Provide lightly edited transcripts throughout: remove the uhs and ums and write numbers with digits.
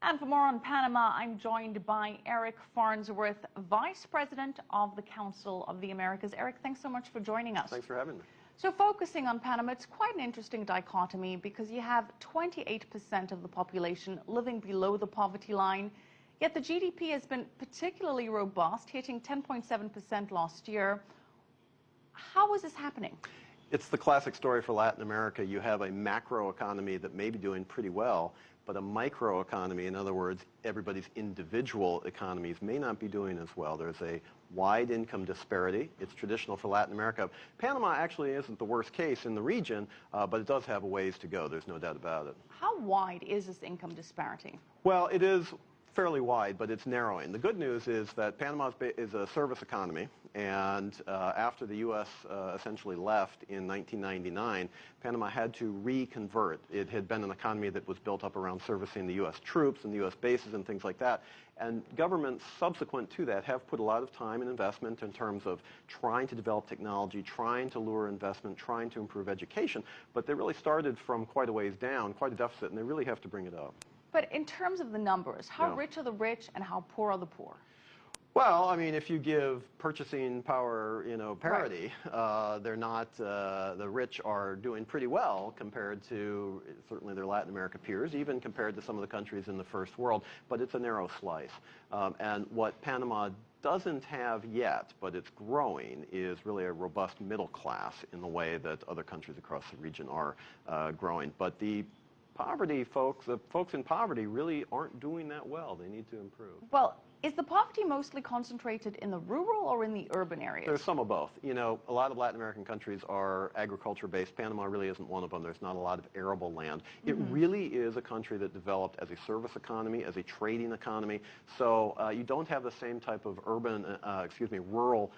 And for more on Panama, I'm joined by Eric Farnsworth, Vice President of the Council of the Americas. Eric, thanks so much for joining us. Thanks for having me. So focusing on Panama, it's quite an interesting dichotomy because you have 28% of the population living below the poverty line, yet the GDP has been particularly robust, hitting 10.7% last year. How is this happening? It's the classic story for Latin America. You have a macro economy that may be doing pretty well, but a micro economy, in other words, everybody's individual economies may not be doing as well. There's a wide income disparity. It's traditional for Latin America. Panama actually isn't the worst case in the region, but it does have a ways to go. There's no doubt about it. How wide is this income disparity? Well, it is fairly wide, but it's narrowing. The good news is that Panama is a service economy, and after the U.S. Essentially left in 1999, Panama had to reconvert. It had been an economy that was built up around servicing the U.S. troops and the U.S. bases and things like that, and governments subsequent to that have put a lot of time and investment in terms of trying to develop technology, trying to lure investment, trying to improve education, but they really started from quite a ways down, quite a deficit, and they really have to bring it up. But in terms of the numbers, how rich are the rich and how poor are the poor? Well, I mean, if you give purchasing power, parity, they're not, the rich are doing pretty well compared to certainly their Latin America peers, even compared to some of the countries in the first world, but it's a narrow slice. And what Panama doesn't have yet, but it's growing, is really a robust middle class in the way that other countries across the region are growing. But the poverty folks, the folks in poverty really aren't doing that well. They need to improve. Well, is the poverty mostly concentrated in the rural or in the urban areas? There's some of both. You know, a lot of Latin American countries are agriculture-based. Panama really isn't one of them. There's not a lot of arable land. It really is a country that developed as a service economy, as a trading economy. So you don't have the same type of rural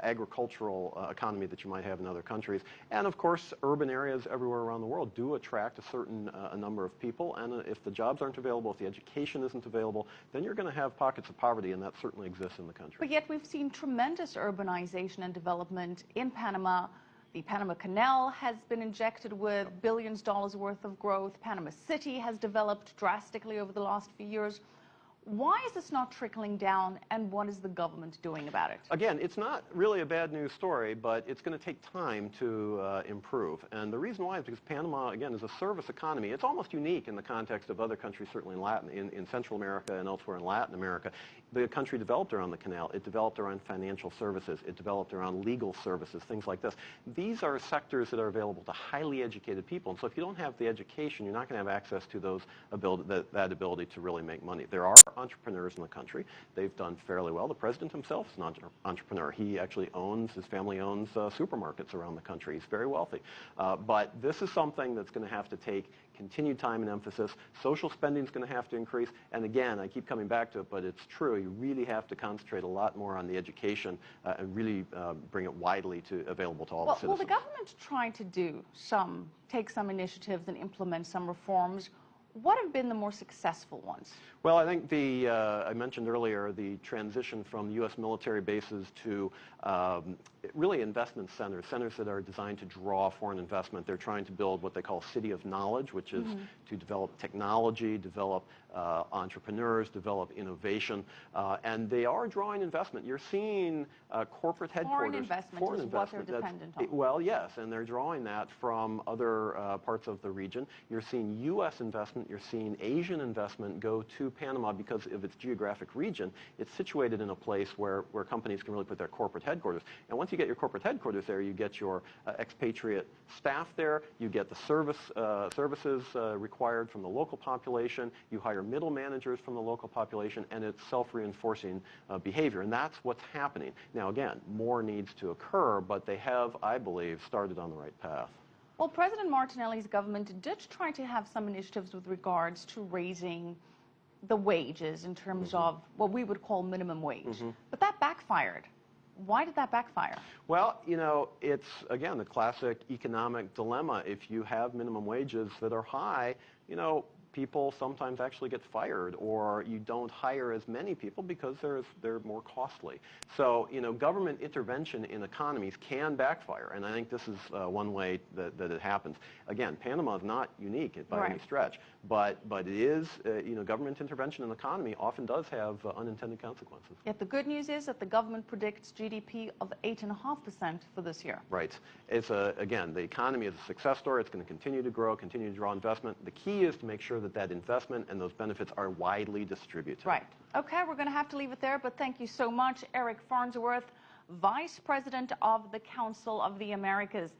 agricultural economy that you might have in other countries. And of course, urban areas everywhere around the world do attract a certain number of people. And if the jobs aren't available, if the education isn't available, then you're going to have pockets of poverty, and that certainly exists in the country. But yet we've seen tremendous urbanization and development in Panama. The Panama Canal has been injected with billions of dollars worth of growth. Panama City has developed drastically over the last few years. Why is this not trickling down, and what is the government doing about it? Again, it's not really a bad news story, but it's going to take time to improve. And the reason why is because Panama, again, is a service economy. It's almost unique in the context of other countries, certainly in Central America and elsewhere in Latin America. The country developed around the canal. It developed around financial services. It developed around legal services, things like this. These are sectors that are available to highly educated people. And so if you don't have the education, you're not going to have access to that ability to really make money. There are entrepreneurs in the country. They've done fairly well. The president himself is an entrepreneur. He actually his family owns supermarkets around the country. He's very wealthy. But this is something that's going to have to take continued time and emphasis. Social spending is going to have to increase. And again, I keep coming back to it, but it's true. You really have to concentrate a lot more on the education and really bring it widely available to all the citizens. Well, the government's trying to take some initiatives and implement some reforms. What have been the more successful ones? Well, I think I mentioned earlier the transition from U.S. military bases to really investment centers that are designed to draw foreign investment. They're trying to build what they call City of Knowledge, which is to develop technology, develop entrepreneurs, develop innovation, and they are drawing investment. You're seeing corporate headquarters. Foreign investment is what they're dependent on. Well, yes, and they're drawing that from other parts of the region. You're seeing U.S. investment. You're seeing Asian investment go to Panama because of its geographic region. It's situated in a place where companies can really put their corporate headquarters. And once you get your corporate headquarters there, you get your expatriate staff there, you get the services required from the local population, you hire middle managers from the local population, and it's self-reinforcing behavior. And that's what's happening. Now, again, more needs to occur, but they have, I believe, started on the right path. Well, President Martinelli's government did try to have some initiatives with regards to raising the wages in terms of what we would call minimum wage. But that backfired. Why did that backfire? Well, it's, again, the classic economic dilemma. If you have minimum wages that are high, people sometimes actually get fired, or you don't hire as many people because they're more costly. So, government intervention in economies can backfire, and I think this is one way that it happens. Again, Panama is not unique by any stretch, but it is, government intervention in the economy often does have unintended consequences. Yet the good news is that the government predicts GDP of 8.5% for this year. Right. Again, the economy is a success story. It's going to continue to grow, continue to draw investment. The key is to make sure that investment and those benefits are widely distributed. Right. Okay, we're going to have to leave it there, but thank you so much, Eric Farnsworth, Vice President of the Council of the Americas.